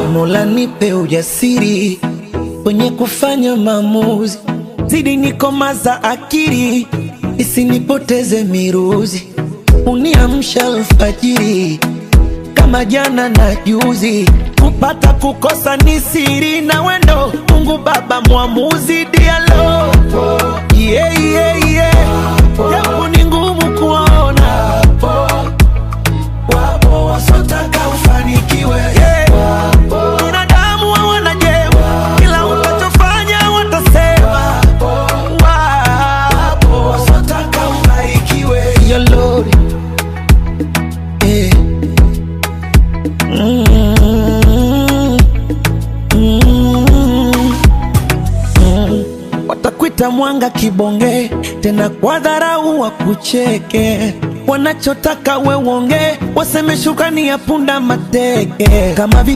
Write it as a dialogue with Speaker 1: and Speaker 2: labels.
Speaker 1: Mola nipe ujasiri kwenye kufanya maamuzi, zidi nikomaza akili isinipoteze miruzi, uniamsha alfajiri kama jana na juzi, kupata kukosa ni siri na wendo Mungu Baba mwamuzi dialo. Yeah, yeah, yeah. Japo ni ngumu kuona, wapo wasotaka ufanikiwe, yeah. Binadamu hawana jema, kila utachofanya watasema, wapo wasotaka ubarikiwe. Your Lord, yeah. Watakuita mwanga kibonge, tena kwa dharau wakucheke, wanachotaka we uonge, waseme shukrani ya punda mateke kama